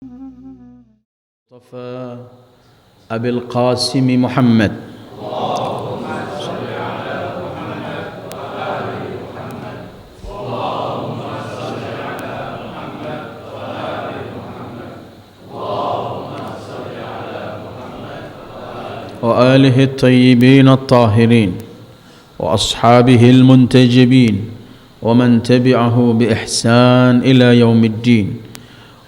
مصطفى أبي القاسم محمد وآله الطيبين الطاهرين وأصحابه المنتجبين ومن تبعه بإحسان إلى يوم الدين.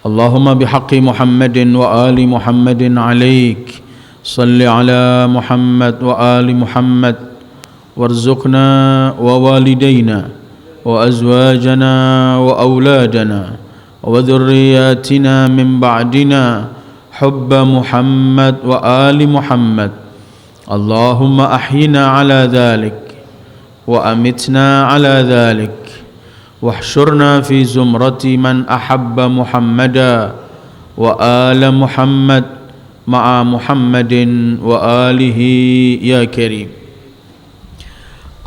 اللهم بحق محمد وآل محمد عليك صل على محمد وآل محمد وارزقنا ووالدينا وأزواجنا وأولادنا وذرياتنا من بعدنا حب محمد وآل محمد. اللهم أحينا على ذلك وأمتنا على ذلك واحشرنا في زمرة من أحب محمدا وآل محمد مع محمد وآله يا كريم.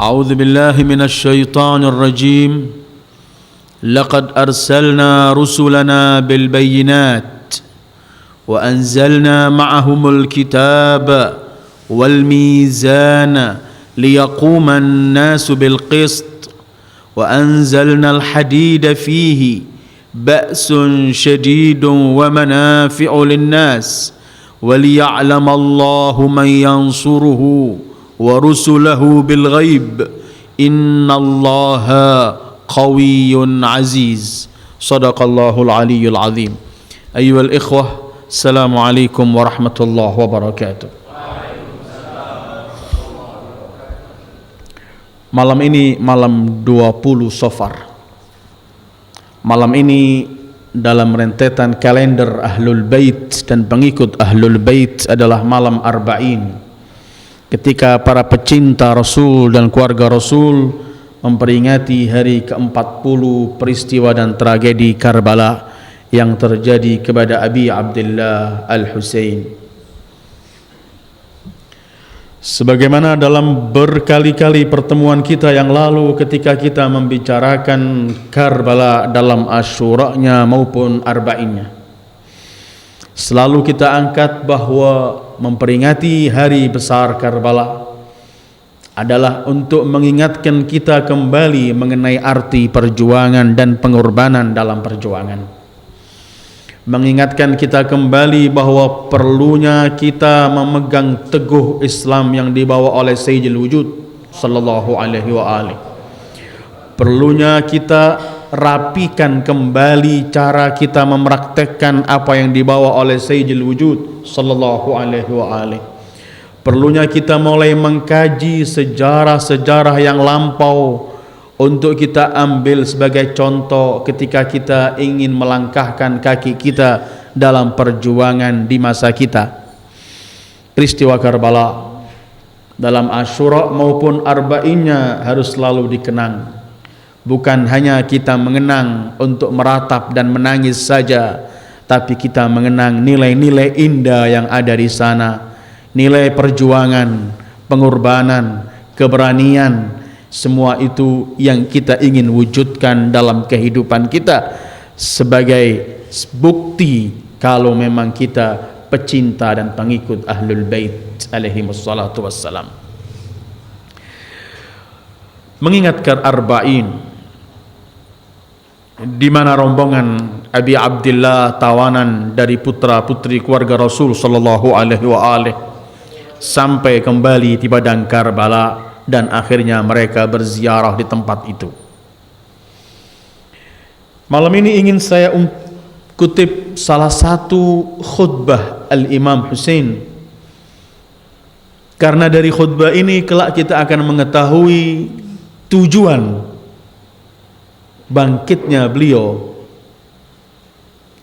أعوذ بالله من الشيطان الرجيم. لقد أرسلنا رسلنا بالبينات وأنزلنا معهم الكتاب والميزان ليقوم الناس بالقسط وأنزلنا الحديد فيه بأس شديد ومنافع للناس وليعلم الله من ينصره ورسله بالغيب إن الله قوي عزيز. صدق الله العلي العظيم. أيها الإخوة، السلام عليكم ورحمة الله وبركاته. Malam ini malam 20 Safar. Malam ini dalam rentetan kalender Ahlul Bait dan pengikut Ahlul Bait adalah malam Arba'in, ketika para pecinta Rasul dan keluarga Rasul memperingati hari ke-40 peristiwa dan tragedi Karbala yang terjadi kepada Abi Abdullah Al-Husain. Sebagaimana dalam berkali-kali pertemuan kita yang lalu ketika kita membicarakan Karbala dalam Asyuranya maupun Arba'innya, selalu kita angkat bahwa memperingati hari besar Karbala adalah untuk mengingatkan kita kembali mengenai arti perjuangan dan pengorbanan dalam perjuangan. Mengingatkan kita kembali bahwa perlunya kita memegang teguh Islam yang dibawa oleh Sayyidil Wujud sallallahu alaihi wa alihi. Perlunya kita rapikan kembali cara kita mempraktekkan apa yang dibawa oleh Sayyidil Wujud sallallahu alaihi wa alihi. Perlunya kita mulai mengkaji sejarah-sejarah yang lampau untuk kita ambil sebagai contoh ketika kita ingin melangkahkan kaki kita dalam perjuangan di masa kita. Peristiwa Karbala dalam Asyura maupun Arba'innya harus selalu dikenang. Bukan hanya kita mengenang untuk meratap dan menangis saja, tapi kita mengenang nilai-nilai indah yang ada di sana. Nilai perjuangan, pengorbanan, keberanian, semua itu yang kita ingin wujudkan dalam kehidupan kita sebagai bukti kalau memang kita pecinta dan pengikut Ahlul Bait alaihi wassalatu wassalam. Mengingatkan Arba'in, di mana rombongan Abi Abdullah, tawanan dari putra-putri keluarga Rasul sallallahu alaihi wa alihi, sampai kembali di padang Karbala dan akhirnya mereka berziarah di tempat itu. Malam ini ingin saya kutip salah satu khutbah Al-Imam Husain, karena dari khutbah ini kelak kita akan mengetahui tujuan bangkitnya beliau,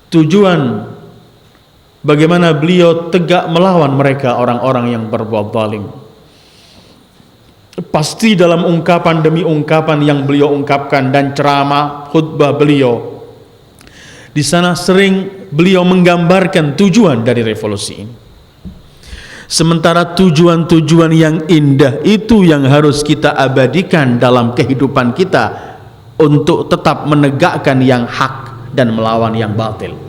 tujuan bagaimana beliau tegak melawan mereka orang-orang yang berbuat zalim. Pasti dalam ungkapan demi ungkapan yang beliau ungkapkan dan ceramah khutbah beliau, di sana sering beliau menggambarkan tujuan dari revolusi ini. Sementara tujuan-tujuan yang indah itu yang harus kita abadikan dalam kehidupan kita untuk tetap menegakkan yang hak dan melawan yang batil.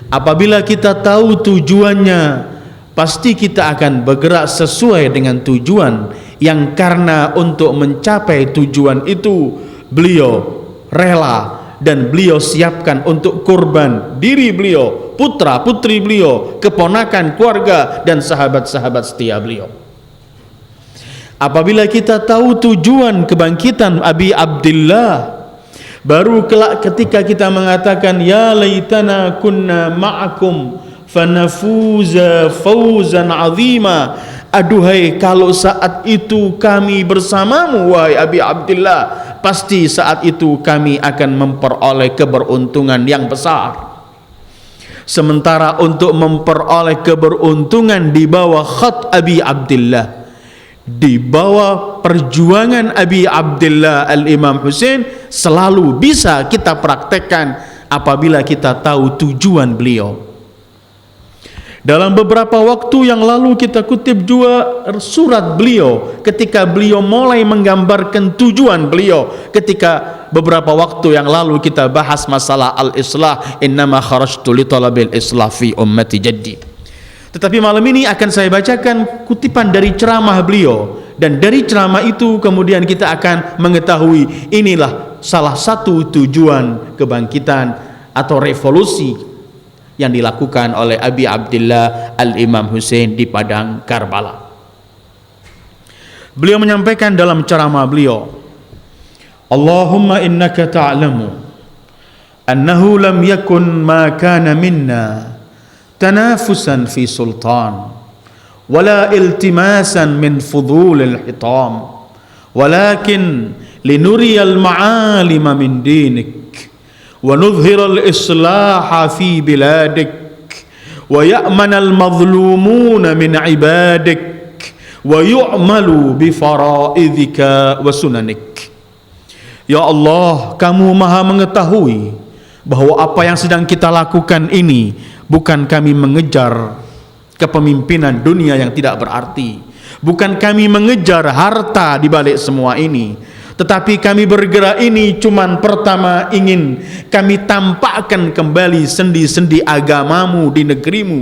Apabila kita tahu tujuannya, pasti kita akan bergerak sesuai dengan tujuan yang karena untuk mencapai tujuan itu beliau rela dan beliau siapkan untuk kurban diri beliau, putra putri beliau, keponakan, keluarga dan sahabat-sahabat setia beliau. Apabila kita tahu tujuan kebangkitan Abi Abdillah, baru kelak ketika kita mengatakan ya laitana kunna ma'akum fanafuza fawzan azima, aduhai kalau saat itu kami bersamamu wahai Abi Abdillah, pasti saat itu kami akan memperoleh keberuntungan yang besar. Sementara untuk memperoleh keberuntungan di bawah khat Abi Abdillah, di bawah perjuangan Abi Abdillah Al-Imam Husain, selalu bisa kita praktekkan apabila kita tahu tujuan beliau. Dalam beberapa waktu yang lalu kita kutip juga surat beliau ketika beliau mulai menggambarkan tujuan beliau. Ketika beberapa waktu yang lalu kita bahas masalah al-islah, innama kharajtu li talabil islah fi ummati jaddi. Tetapi malam ini akan saya bacakan kutipan dari ceramah beliau, dan dari ceramah itu kemudian kita akan mengetahui inilah salah satu tujuan kebangkitan atau revolusi yang dilakukan oleh Abi Abdillah Al-Imam Husain di padang Karbala. Beliau menyampaikan dalam ceramah beliau, Allahumma innaka ta'lamu annahu lam yakun ma kana minna tanafusan fi sultan wala iltimasan min fudulil hitam walakin linuriyal ma'alima min dinik wa nudhiral islaha fi biladik wa ya'manal mazlumuna min ibadik wa yu'malu bi faraidika wa sunanik. Ya Allah, kamu maha mengetahui bahwa apa yang sedang kita lakukan ini bukan kami mengejar kepemimpinan dunia yang tidak berarti, bukan kami mengejar harta di balik semua ini, tetapi kami bergerak ini cuman pertama ingin kami tampakkan kembali sendi-sendi agamamu di negerimu.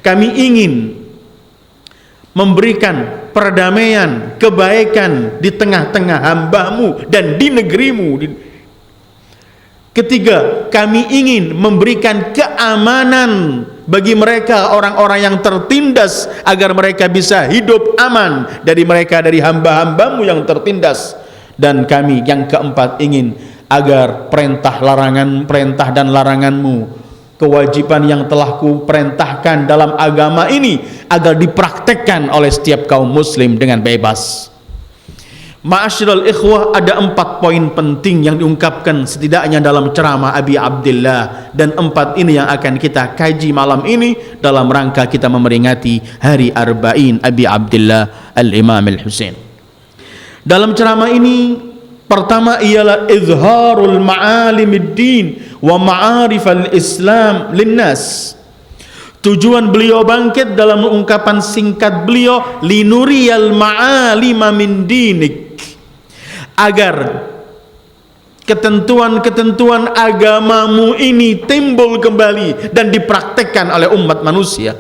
Kami ingin memberikan perdamaian, kebaikan di tengah-tengah hambamu dan di negerimu. Ketiga, kami ingin memberikan keamanan bagi mereka orang-orang yang tertindas agar mereka bisa hidup aman dari mereka, dari hamba-hambamu yang tertindas. Dan kami yang keempat ingin agar perintah dan laranganmu, kewajiban yang telah ku perintahkan dalam agama ini agar dipraktekkan oleh setiap kaum muslim dengan bebas. Ma'asyiral ikhwah, ada 4 poin penting yang diungkapkan setidaknya dalam ceramah Abi Abdillah, dan 4 ini yang akan kita kaji malam ini dalam rangka kita memperingati hari Arba'in Abi Abdillah Al-Imam Al-Husain. Dalam ceramah ini pertama ialah izharul ma'alimiddin wa ma'arifal Islam linnas. Tujuan beliau bangkit dalam ungkapan singkat beliau, linuriyal ma'alima min dinik, agar ketentuan-ketentuan agamamu ini timbul kembali dan dipraktekkan oleh umat manusia,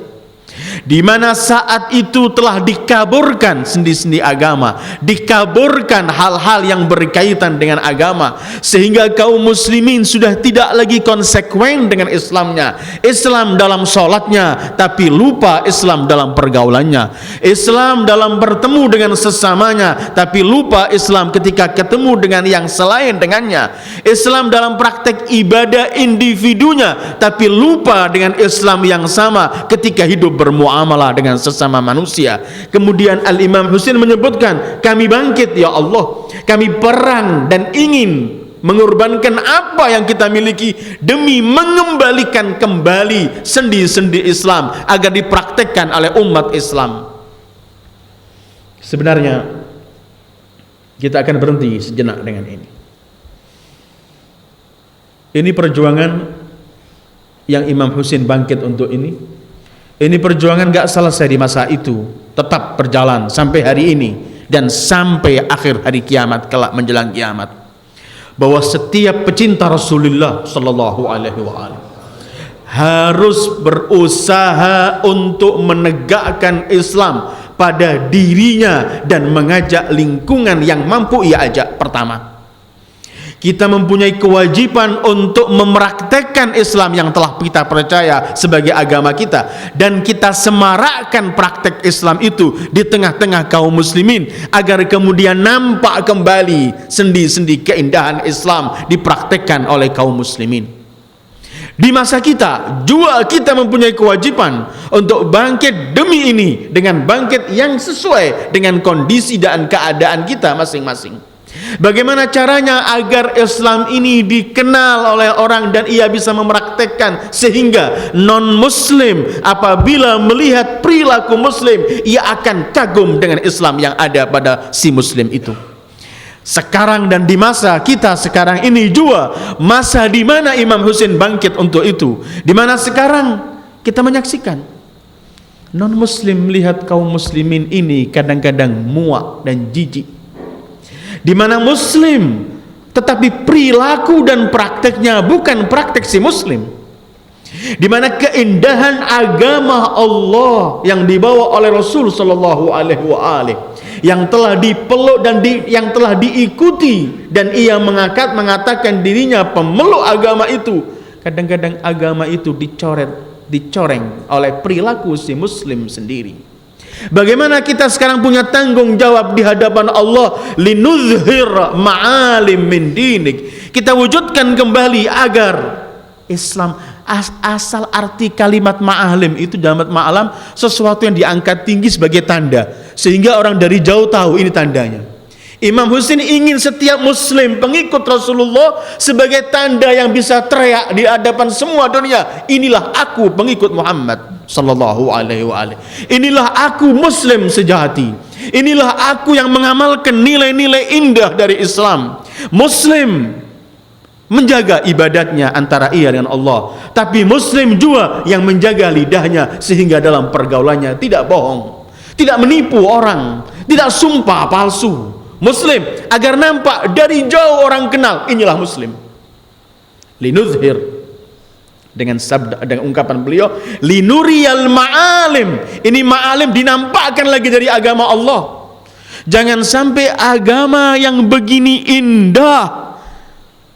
di mana saat itu telah dikaburkan sendi-sendi agama, dikaburkan hal-hal yang berkaitan dengan agama, sehingga kaum muslimin sudah tidak lagi konsekuen dengan Islamnya. Islam dalam sholatnya tapi lupa Islam dalam pergaulannya, Islam dalam bertemu dengan sesamanya tapi lupa Islam ketika ketemu dengan yang selain dengannya, Islam dalam praktek ibadah individunya tapi lupa dengan Islam yang sama ketika hidup bermuamalah dengan sesama manusia. Kemudian Al-Imam Husain menyebutkan, kami bangkit ya Allah, kami perang dan ingin mengorbankan apa yang kita miliki demi mengembalikan kembali sendi-sendi Islam agar dipraktekkan oleh umat Islam. Sebenarnya kita akan berhenti sejenak dengan ini. Ini perjuangan yang Imam Husain bangkit untuk ini. Ini perjuangan gak selesai di masa itu, tetap berjalan sampai hari ini dan sampai akhir hari kiamat kelak menjelang kiamat. Bahwa setiap pecinta Rasulullah sallallahu alaihi wasallam harus berusaha untuk menegakkan Islam pada dirinya dan mengajak lingkungan yang mampu ia ajak. Pertama, kita mempunyai kewajiban untuk mempraktekkan Islam yang telah kita percaya sebagai agama kita, dan kita semarakkan praktek Islam itu di tengah-tengah kaum muslimin agar kemudian nampak kembali sendi-sendi keindahan Islam dipraktekkan oleh kaum muslimin. Di masa kita juga kita mempunyai kewajiban untuk bangkit demi ini dengan bangkit yang sesuai dengan kondisi dan keadaan kita masing-masing. Bagaimana caranya agar Islam ini dikenal oleh orang dan ia bisa mempraktekkan, sehingga non-muslim apabila melihat perilaku muslim ia akan kagum dengan Islam yang ada pada si muslim itu. Sekarang dan di masa kita sekarang ini juga masa di mana Imam Husain bangkit untuk itu, di mana sekarang kita menyaksikan non muslim melihat kaum muslimin ini kadang-kadang muak dan jijik, di mana muslim tetapi perilaku dan prakteknya bukan praktek si muslim, di mana keindahan agama Allah yang dibawa oleh Rasul sallallahu alaihi wasallam yang telah dipeluk dan yang telah diikuti, dan ia mengatakan dirinya pemeluk agama itu, kadang-kadang agama itu dicoreng oleh perilaku si muslim sendiri. Bagaimana kita sekarang punya tanggung jawab di hadapan Allah, linuzhir ma'alim min dinik, kita wujudkan kembali agar Islam, asal arti kalimat ma'alim itu dalam ma'alam sesuatu yang diangkat tinggi sebagai tanda, sehingga orang dari jauh tahu ini tandanya. Imam Husain ingin setiap muslim pengikut Rasulullah sebagai tanda yang bisa teriak di hadapan semua dunia, inilah aku pengikut Muhammad sallallahu alaihi wasallam, inilah aku muslim sejati, inilah aku yang mengamalkan nilai-nilai indah dari Islam. Muslim menjaga ibadatnya antara ia dengan Allah, tapi muslim juga yang menjaga lidahnya sehingga dalam pergaulannya tidak bohong, tidak menipu orang, tidak sumpah palsu. Muslim agar nampak dari jauh orang kenal inilah muslim. Linuzhir, dengan sabda, dengan ungkapan beliau, linuriyal ma'alim, ini ma'alim dinampakkan lagi dari agama Allah. Jangan sampai agama yang begini indah,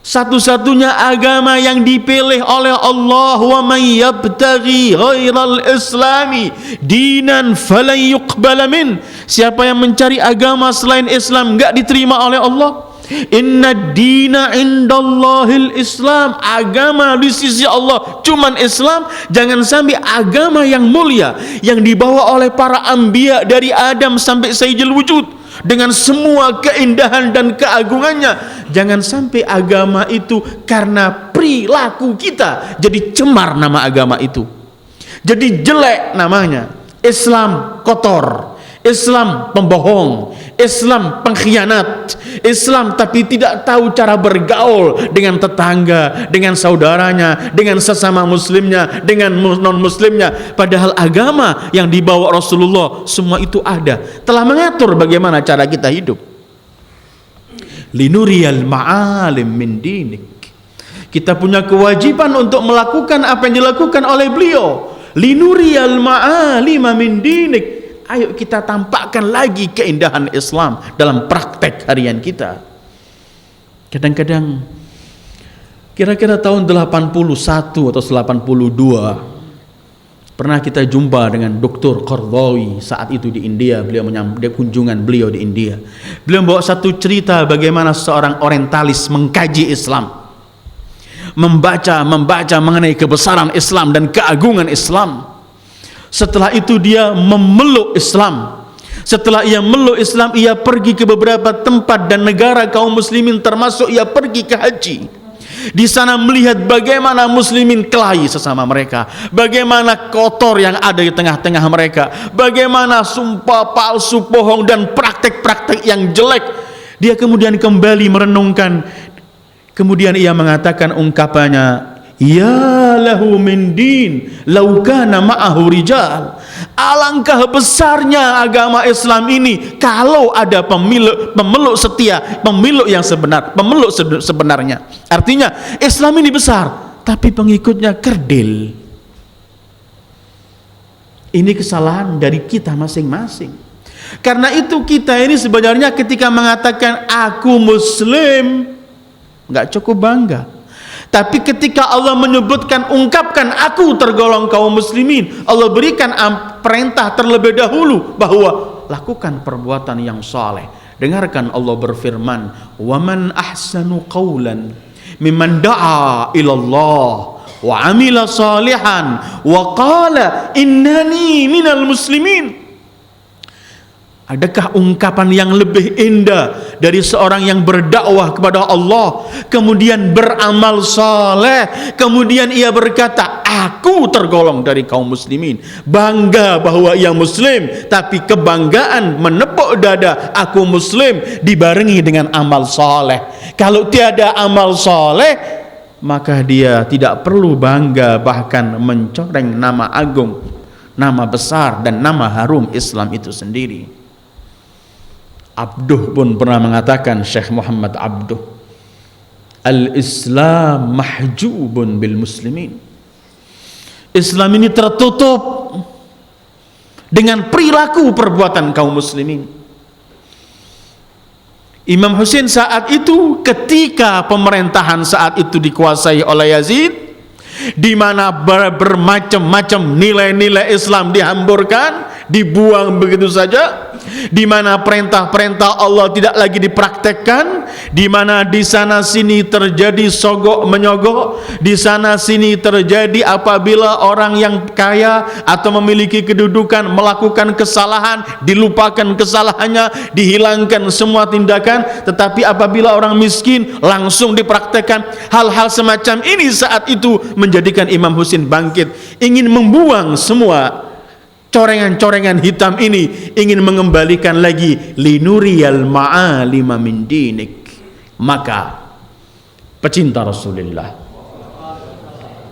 satu-satunya agama yang dipilih oleh Allah, wa may yabtaghi ghairal islami dinan falan yuqbala min, siapa yang mencari agama selain Islam enggak diterima oleh Allah. Inna dina indallahil Islam, agama di sisi Allah cuman Islam. Jangan sampai agama yang mulia yang dibawa oleh para anbiya dari Adam sampai Sayyidul Wujud dengan semua keindahan dan keagungannya, jangan sampai agama itu karena perilaku kita jadi cemar nama agama itu, jadi jelek namanya. Islam kotor, Islam pembohong, Islam pengkhianat, Islam tapi tidak tahu cara bergaul dengan tetangga, dengan saudaranya, dengan sesama muslimnya, dengan non-muslimnya. Padahal agama yang dibawa Rasulullah semua itu ada, telah mengatur bagaimana cara kita hidup. Linuriyal ma'alim min dinik, kita punya kewajiban untuk melakukan apa yang dilakukan oleh beliau. Linuriyal ma'alim min dinik, ayo kita tampakkan lagi keindahan Islam dalam praktek harian kita. Kadang-kadang kira-kira tahun 81 atau 82 pernah kita jumpa dengan Dr. Qardawi saat itu di India. Beliau kunjungan beliau di India. Beliau membawa satu cerita bagaimana seorang orientalis mengkaji Islam, membaca mengenai kebesaran Islam dan keagungan Islam. Setelah itu dia memeluk Islam. Setelah ia meluk Islam, ia pergi ke beberapa tempat dan negara kaum muslimin, termasuk ia pergi ke haji. Di sana melihat bagaimana muslimin kelahi sesama mereka, bagaimana kotor yang ada di tengah-tengah mereka, bagaimana sumpah palsu, bohong dan praktek-praktek yang jelek. Dia kemudian kembali merenungkan. Kemudian ia mengatakan ungkapannya, ya lahu min din law kana ma'ahu rijal, alangkah besarnya agama Islam ini kalau ada pemeluk setia, pemeluk yang sebenar, pemeluk sebenarnya. Artinya Islam ini besar tapi pengikutnya kerdil. Ini kesalahan dari kita masing-masing. Karena itu kita ini sebenarnya ketika mengatakan aku muslim, nggak cukup bangga. Tapi ketika Allah menyebutkan, ungkapkan aku tergolong kaum muslimin, Allah berikan perintah terlebih dahulu bahwa lakukan perbuatan yang saleh. Dengarkan Allah berfirman, "Waman ahsanu qawlan mimman da'a ilallah wa amila salihan wa qala innani minal muslimin." Adakah ungkapan yang lebih indah dari seorang yang berdakwah kepada Allah, kemudian beramal saleh, kemudian ia berkata, aku tergolong dari kaum muslimin, bangga bahwa ia muslim, tapi kebanggaan menepuk dada aku muslim dibarengi dengan amal saleh. Kalau tiada amal saleh, maka dia tidak perlu bangga, bahkan mencoreng nama agung, nama besar dan nama harum Islam itu sendiri. Abduh pun pernah mengatakan, Syekh Muhammad Abduh, al-Islam mahjubun bil muslimin. Islam ini tertutup dengan perilaku perbuatan kaum muslimin. Imam Husain saat itu, ketika pemerintahan saat itu dikuasai oleh Yazid, di mana bermacam-macam nilai-nilai Islam dihamburkan, dibuang begitu saja, di mana perintah-perintah Allah tidak lagi dipraktekkan, di mana di sana sini terjadi sogok menyogok, di sana sini terjadi apabila orang yang kaya atau memiliki kedudukan melakukan kesalahan, dilupakan kesalahannya, dihilangkan semua tindakan, tetapi apabila orang miskin langsung dipraktekkan. Hal-hal semacam ini saat itu menjadikan Imam Husain bangkit, ingin membuang semua corengan-corengan hitam ini, ingin mengembalikan lagi linuriyal ma'alima min dinik. Maka pecinta Rasulullah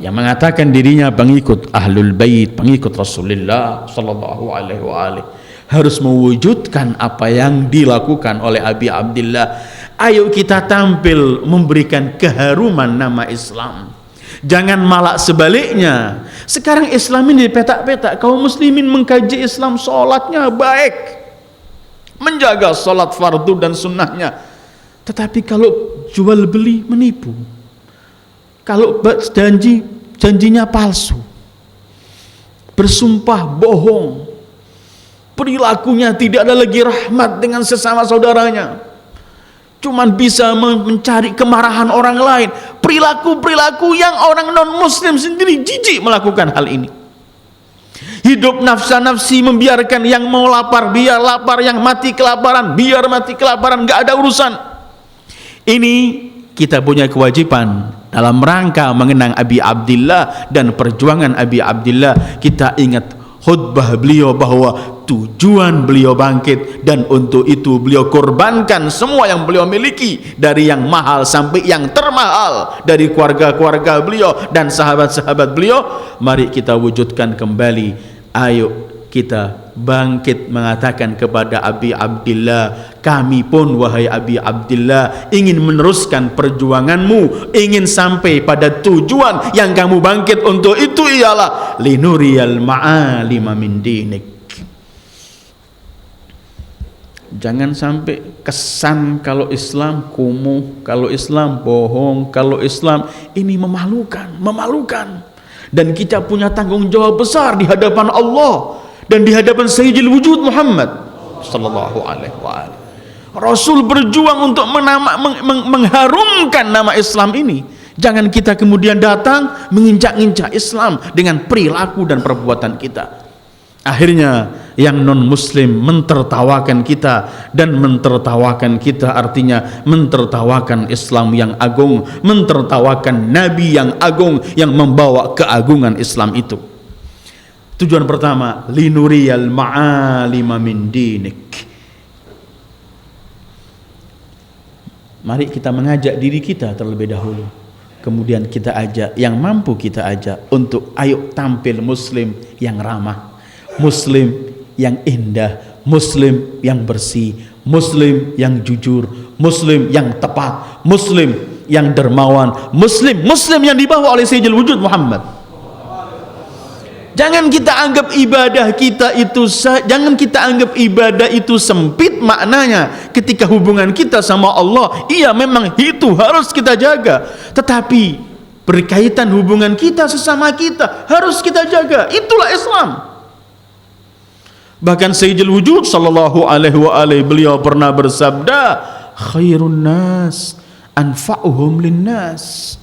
yang mengatakan dirinya pengikut Ahlul Bait, pengikut Rasulullah sallallahu alaihi wa alihi, harus mewujudkan apa yang dilakukan oleh Abi Abdillah. Ayo kita tampil memberikan keharuman nama Islam. Jangan malah sebaliknya. Sekarang Islam ini petak-petak, kaum muslimin mengkaji Islam, sholatnya baik, menjaga sholat fardu dan sunnahnya, tetapi kalau jual beli menipu, kalau janjinya palsu, bersumpah bohong, perilakunya tidak ada lagi rahmat dengan sesama saudaranya, cuman bisa mencari kemarahan orang lain, perilaku-perilaku yang orang non-muslim sendiri jijik melakukan hal ini. Hidup nafsa-nafsi, membiarkan yang mau lapar biar lapar, yang mati kelaparan biar mati kelaparan, gak ada urusan. Ini kita punya kewajiban dalam rangka mengenang Abi Abdillah dan perjuangan Abi Abdillah. Kita ingat khutbah beliau bahwa tujuan beliau bangkit, dan untuk itu beliau korbankan semua yang beliau miliki, dari yang mahal sampai yang termahal, dari keluarga-keluarga beliau dan sahabat-sahabat beliau. Mari kita wujudkan kembali. Ayo kita bangkit mengatakan kepada Abi Abdillah, kami pun wahai Abi Abdillah ingin meneruskan perjuanganmu, ingin sampai pada tujuan yang kamu bangkit untuk itu, ialah linuriyal ma'alima min dinik. Jangan sampai kesan kalau Islam kumuh, kalau Islam bohong, kalau Islam ini memalukan. Dan kita punya tanggung jawab besar di hadapan Allah dan di hadapan Sayyidil Wujud Muhammad sallallahu alaihi wasallam. Rasul berjuang untuk mengharumkan nama Islam ini. Jangan kita kemudian datang menginjak-injak Islam dengan perilaku dan perbuatan kita. Akhirnya yang non muslim mentertawakan kita, dan mentertawakan kita artinya mentertawakan Islam yang agung, mentertawakan Nabi yang agung yang membawa keagungan Islam itu. Tujuan pertama, linuriyal ma'alima min dinik. Mari kita mengajak diri kita terlebih dahulu, kemudian kita ajak yang mampu kita ajak untuk ayo tampil muslim yang ramah, muslim yang indah, muslim yang bersih, muslim yang jujur, muslim yang tepat, muslim yang dermawan, muslim yang dibawa oleh Sayyidil Wujud Muhammad. Jangan kita anggap ibadah kita itu jangan kita anggap ibadah itu sempit maknanya. Ketika hubungan kita sama Allah, iya memang itu harus kita jaga. Tetapi berkaitan hubungan kita sesama kita harus kita jaga. Itulah Islam. Bahkan Sayyidul Wujud sallallahu alaihi wa alihi beliau pernah bersabda, khairun nas anfa'uhum linnas.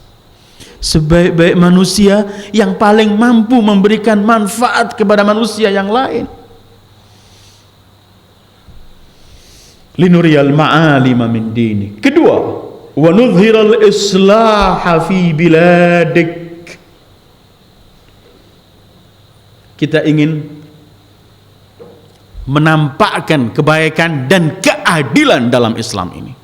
Sebaik-baik manusia yang paling mampu memberikan manfaat kepada manusia yang lain. Linuriyal ma'alima min dini. Kedua, wa nudhiral islaha fi biladik. Kita ingin menampakkan kebaikan dan keadilan dalam Islam ini.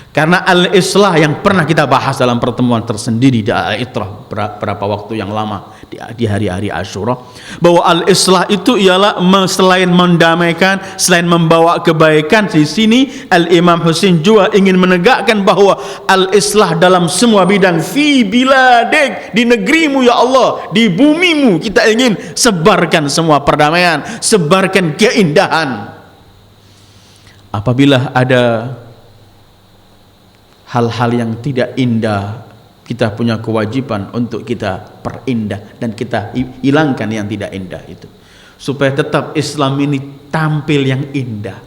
Karena al-islah yang pernah kita bahas dalam pertemuan tersendiri di Al-Itrah berapa waktu yang lama di hari-hari Asyura, bahwa al-islah itu ialah selain mendamaikan, selain membawa kebaikan. Di sini Al-Imam Husain juga ingin menegakkan bahwa al-islah dalam semua bidang, fi biladik, di negerimu ya Allah, di bumimu kita ingin sebarkan semua perdamaian, sebarkan keindahan. Apabila ada hal-hal yang tidak indah, kita punya kewajiban untuk kita perindah dan kita hilangkan yang tidak indah itu, supaya tetap Islam ini tampil yang indah.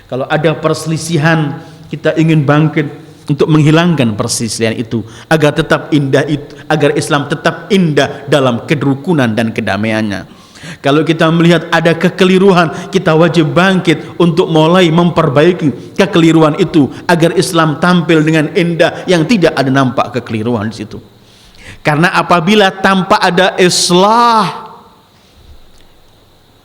Kalau ada perselisihan, kita ingin bangkit untuk menghilangkan perselisihan itu agar tetap indah, itu agar Islam tetap indah dalam kerukunan dan kedamaiannya. Kalau kita melihat ada kekeliruan, kita wajib bangkit untuk mulai memperbaiki kekeliruan itu agar Islam tampil dengan indah yang tidak ada nampak kekeliruan di situ. Karena apabila tanpa ada islah,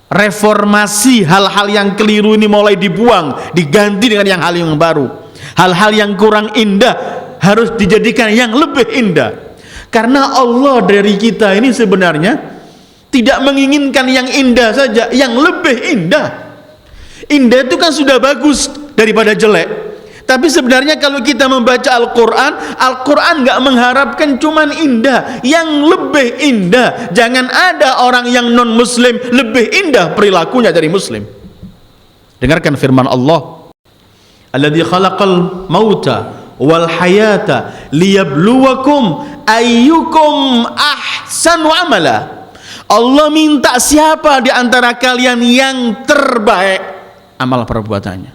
reformasi, hal-hal yang keliru ini mulai dibuang, diganti dengan hal yang baru. Hal-hal yang kurang indah harus dijadikan yang lebih indah. Karena Allah dari kita ini sebenarnya tidak menginginkan yang indah saja, yang lebih indah. Indah itu kan sudah bagus daripada jelek. Tapi sebenarnya kalau kita membaca Al-Quran, Al-Quran nggak mengharapkan cuman indah, yang lebih indah. Jangan ada orang yang non muslim lebih indah perilakunya dari muslim. Dengarkan firman Allah, alladzi khalaqal mauta wal hayata liyabluwakum ayyukum ahsanu amala. Allah minta siapa di antara kalian yang terbaik amal perbuatannya.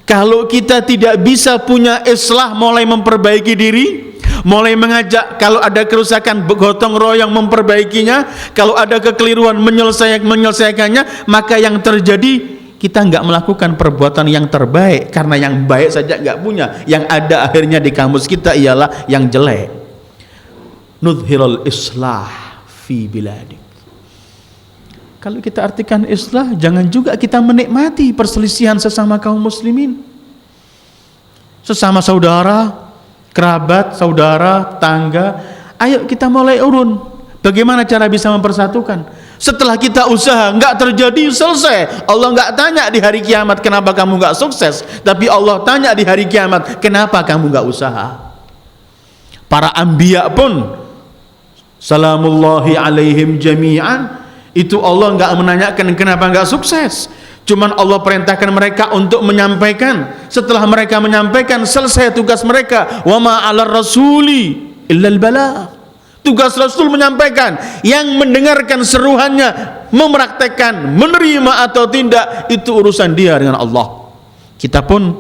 Kalau kita tidak bisa punya islah, mulai memperbaiki diri, mulai mengajak, kalau ada kerusakan gotong royong memperbaikinya, kalau ada kekeliruan menyelesaikannya, maka yang terjadi kita nggak melakukan perbuatan yang terbaik, karena yang baik saja nggak punya, yang ada akhirnya di kamus kita ialah yang jelek. Nudhirul islah fi biladik. Kalau kita artikan islah, jangan juga kita menikmati perselisihan sesama kaum muslimin, sesama saudara, kerabat, saudara, tangga. Ayo kita mulai urun. Bagaimana cara bisa mempersatukan? Setelah kita usaha nggak terjadi, selesai. Allah nggak tanya di hari kiamat kenapa kamu nggak sukses, tapi Allah tanya di hari kiamat kenapa kamu nggak usaha. Para anbiya pun salamullahi alaihim jami'an, itu Allah nggak menanyakan kenapa nggak sukses, cuman Allah perintahkan mereka untuk menyampaikan. Setelah mereka menyampaikan, selesai tugas mereka. Wa ma 'alar rasuli illal balagh. Tugas Rasul menyampaikan, yang mendengarkan seruannya, mempraktekkan, menerima atau tidak, itu urusan dia dengan Allah. Kita pun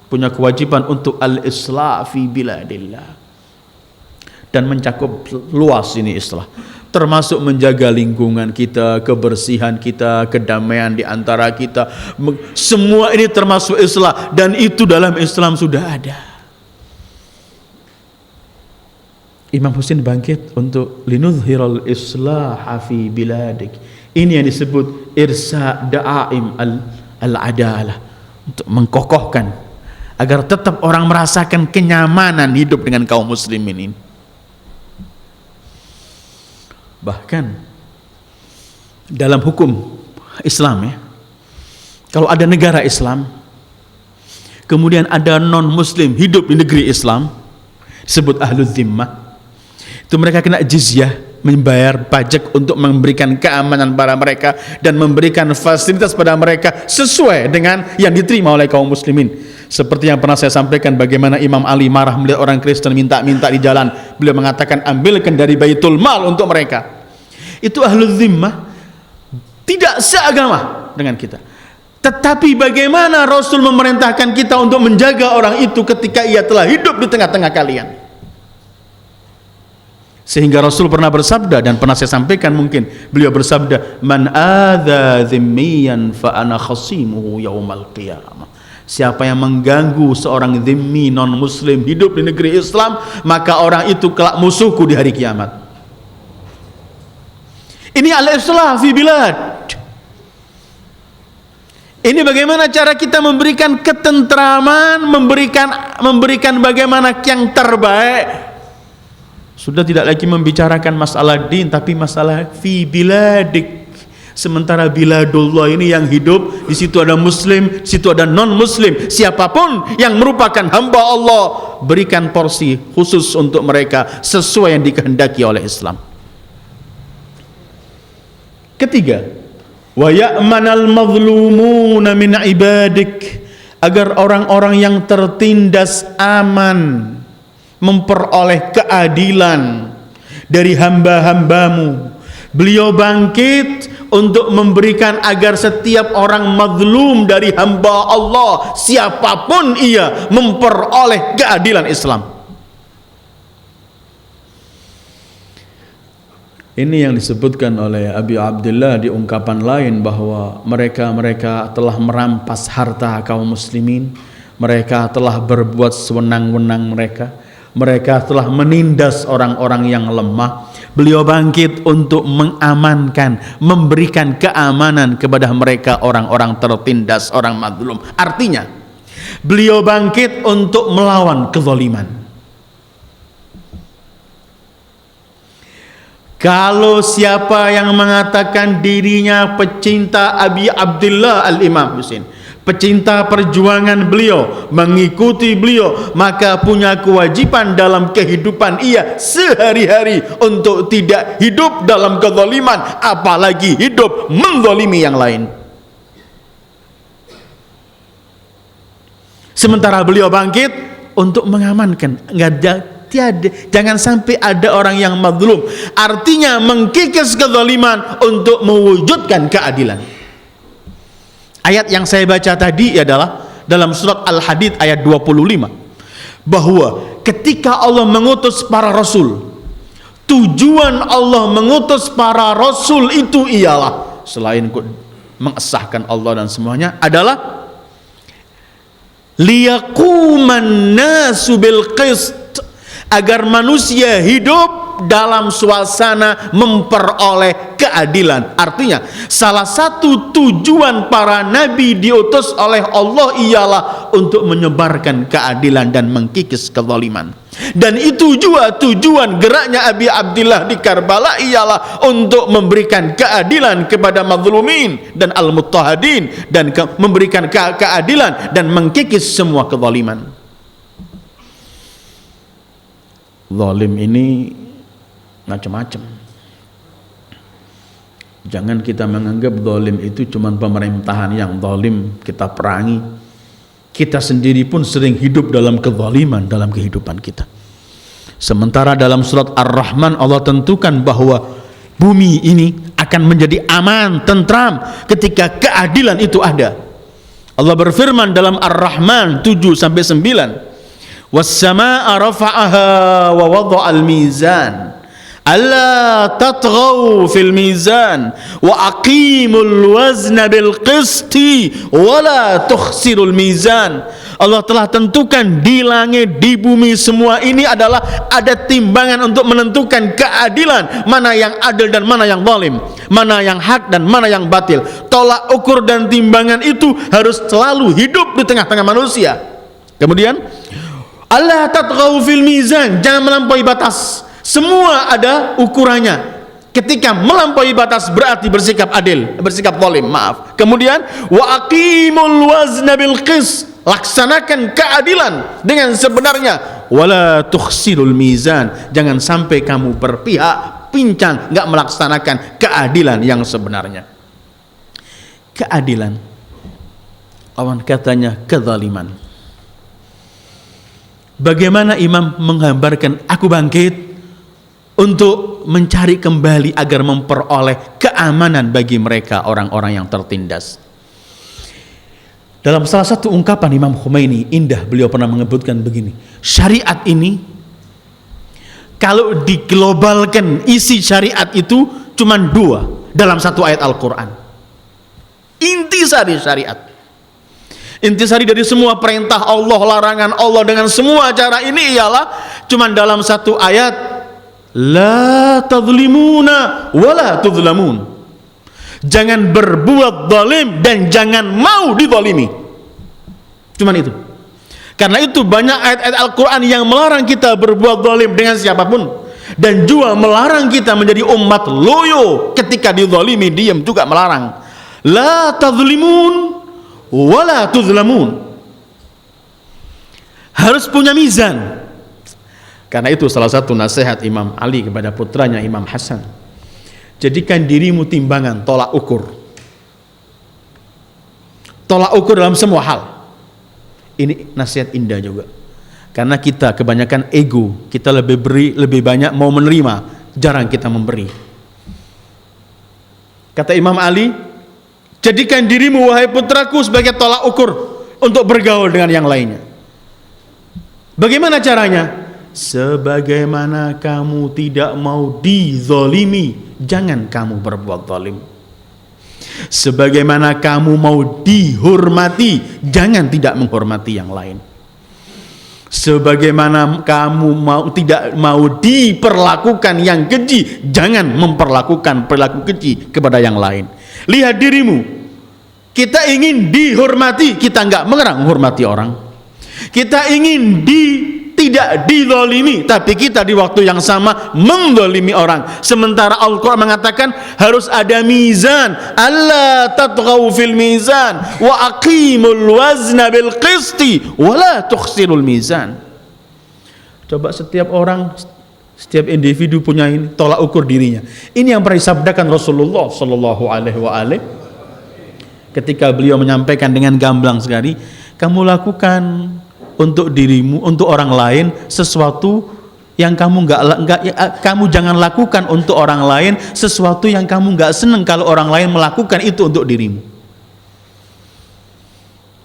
punya kewajiban untuk al-islah fi biladillah, dan mencakup luas ini islah, termasuk menjaga lingkungan kita, kebersihan kita, kedamaian di antara kita. Semua ini termasuk islah, dan itu dalam Islam sudah ada. Imam Husain bangkit untuk linudhirul islah fi biladik. Ini yang disebut irsa da'aim al-adalah, untuk mengkokohkan agar tetap orang merasakan kenyamanan hidup dengan kaum muslimin ini. Bahkan dalam hukum Islam ya, kalau ada negara Islam kemudian ada non muslim hidup di negeri Islam, disebut ahlul zimmah, itu mereka kena jizyah. membayar pajak untuk memberikan keamanan pada mereka dan memberikan fasilitas pada mereka sesuai dengan yang diterima oleh kaum muslimin. Seperti yang pernah saya sampaikan, bagaimana Imam Ali marah melihat orang Kristen minta-minta di jalan. Beliau mengatakan, ambilkan dari baitul mal untuk mereka. Itu ahlul zimmah, tidak seagama dengan kita. Tetapi bagaimana Rasul memerintahkan kita untuk menjaga orang itu ketika ia telah hidup di tengah-tengah kalian. Sehingga Rasul pernah bersabda, dan pernah saya sampaikan mungkin, beliau bersabda, man adza dhimmiyan fa ana khasimuhu yaumal qiyamah. Siapa yang mengganggu seorang dhimmi non muslim hidup di negeri Islam, maka orang itu kelak musuhku di hari kiamat. Ini al-islah fi bilad. Ini bagaimana cara kita memberikan ketentraman, memberikan bagaimana yang terbaik. Sudah tidak lagi membicarakan masalah din, tapi masalah fi biladik. Sementara biladullah ini yang hidup, di situ ada muslim, di situ ada non muslim. Siapapun yang merupakan hamba Allah, berikan porsi khusus untuk mereka sesuai yang dikehendaki oleh Islam. Ketiga, wa ya'manal mazlumuna min ibadik, agar orang-orang yang tertindas aman memperoleh keadilan dari hamba-hambamu. Beliau bangkit untuk memberikan agar setiap orang mazlum dari hamba Allah, siapapun ia, memperoleh keadilan Islam. Ini yang disebutkan oleh Abi Abdullah di ungkapan lain, bahwa mereka telah merampas harta kaum muslimin, mereka telah berbuat sewenang-wenang mereka telah menindas orang-orang yang lemah. Beliau bangkit untuk mengamankan, memberikan keamanan kepada mereka, orang-orang tertindas, orang mazlum. Artinya, beliau bangkit untuk melawan kezaliman. Kalau siapa yang mengatakan dirinya pecinta Abi Abdullah Al-Imam Husain, pecinta perjuangan beliau, mengikuti beliau, maka punya kewajiban dalam kehidupan ia sehari-hari untuk tidak hidup dalam kezaliman, apalagi hidup menzalimi yang lain. Sementara beliau bangkit untuk mengamankan, jangan sampai ada orang yang mazlum. Artinya mengkikis kezaliman untuk mewujudkan keadilan. Ayat yang saya baca tadi adalah dalam surat Al-Hadid ayat 25, bahwa ketika Allah mengutus para rasul, tujuan Allah mengutus para rasul itu ialah, selain mengesahkan Allah dan semuanya, adalah liyaquman nasu bil qist, agar manusia hidup dalam suasana memperoleh keadilan. Artinya, salah satu tujuan para nabi diutus oleh Allah ialah untuk menyebarkan keadilan dan mengkikis kezaliman. Dan itu juga tujuan geraknya Abi Abdullah di Karbala, ialah untuk memberikan keadilan kepada mazlumin dan al-muttahadin, dan memberikan keadilan dan mengkikis semua kezaliman. Zalim ini macam-macam. Jangan kita menganggap zalim itu cuma pemerintahan yang zalim kita perangi. Kita sendiri pun sering hidup dalam kezaliman dalam kehidupan kita. Sementara dalam surat Ar-Rahman Allah tentukan bahwa bumi ini akan menjadi aman, tentram ketika keadilan itu ada. Allah berfirman dalam Ar-Rahman 7-9, was-samaa'a rafa'aha wa wada'al mizan alla tatghaw fil mizan wa aqimul wazna bil qisti wa la tukhsirul mizan. Allah telah tentukan di langit, di bumi, semua ini adalah ada timbangan untuk menentukan keadilan, mana yang adil dan mana yang zalim, mana yang hak dan mana yang batil. Tolak ukur dan timbangan itu harus selalu hidup di tengah-tengah manusia. Kemudian Allah tatghaw fil mizan, jangan melampaui batas. Semua ada ukurannya. Ketika melampaui batas berarti bersikap adil, bersikap zalim, maaf. Kemudian wa aqimul wazna bil qis, laksanakan keadilan dengan sebenarnya. Wala tukhsirul mizan, jangan sampai kamu berpihak pincang, nggak melaksanakan keadilan yang sebenarnya. Keadilan, lawan katanya kezaliman. Bagaimana Imam menggambarkan aku bangkit untuk mencari kembali agar memperoleh keamanan bagi mereka orang-orang yang tertindas. Dalam salah satu ungkapan Imam Khomeini indah, beliau pernah menyebutkan begini, syariat ini kalau diglobalkan isi syariat itu cuma 2 dalam satu ayat Al-Quran. Intisari syariat, intisari dari semua perintah Allah, larangan Allah dengan semua cara ini ialah cuma dalam satu ayat, la tadzlimuna wala tudzlamun. Jangan berbuat zalim dan jangan mau dizalimi. Cuman itu. Karena itu banyak ayat-ayat Al-Quran yang melarang kita berbuat zalim dengan siapapun, dan juga melarang kita menjadi umat loyo ketika dizalimi, diam juga melarang. La tadzlimun wala tudzlamun. Harus punya mizan. Karena itu salah satu nasihat Imam Ali kepada putranya Imam Hasan, jadikan dirimu timbangan, tolak ukur. Tolak ukur dalam semua hal. Ini nasihat indah juga. Karena kita kebanyakan ego, kita lebih beri, lebih banyak mau menerima, jarang kita memberi. Kata Imam Ali, jadikan dirimu wahai putraku sebagai tolak ukur untuk bergaul dengan yang lainnya. Bagaimana caranya? Sebagaimana kamu tidak mau dizalimi, jangan kamu berbuat zalim. Sebagaimana kamu mau dihormati, jangan tidak menghormati yang lain. Sebagaimana kamu tidak mau diperlakukan yang keji, jangan memperlakukan perilaku keji kepada yang lain. Lihat dirimu, kita ingin dihormati, kita enggak menghormati orang. Kita ingin tidak dizalimi, tapi kita di waktu yang sama menzalimi orang. Sementara Al-Quran mengatakan harus ada mizan, alla tatghaw fil mizan wa aqimul wazna bil qisti wa la tukhsirul mizan. Coba setiap orang, setiap individu punya ini, tolak ukur dirinya. Ini yang pernah disabdakan Rasulullah sallallahu alaihi wa alihi ketika beliau menyampaikan dengan gamblang sekali, kamu lakukan untuk dirimu, untuk orang lain sesuatu yang kamu kamu jangan lakukan untuk orang lain sesuatu yang kamu nggak senang kalau orang lain melakukan itu untuk dirimu.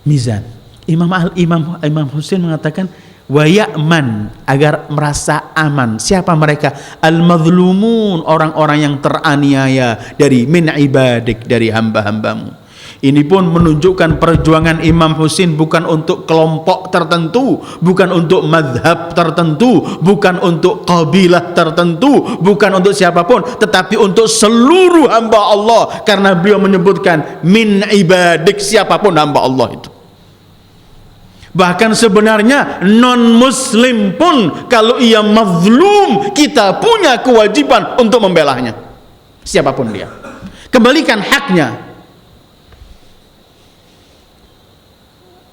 Mizan. Imam Husain mengatakan wa ya'man, agar merasa aman. Siapa mereka? Al-mazlumun, orang-orang yang teraniaya dari min ibadik, dari hamba-hambamu. Ini pun menunjukkan perjuangan Imam Husain bukan untuk kelompok tertentu, bukan untuk mazhab tertentu, bukan untuk kabilah tertentu, bukan untuk siapapun, tetapi untuk seluruh hamba Allah. Karena beliau menyebutkan min ibadik, siapapun hamba Allah itu. Bahkan sebenarnya non muslim pun kalau ia mazlum, kita punya kewajiban untuk membelanya, siapapun dia. Kembalikan haknya.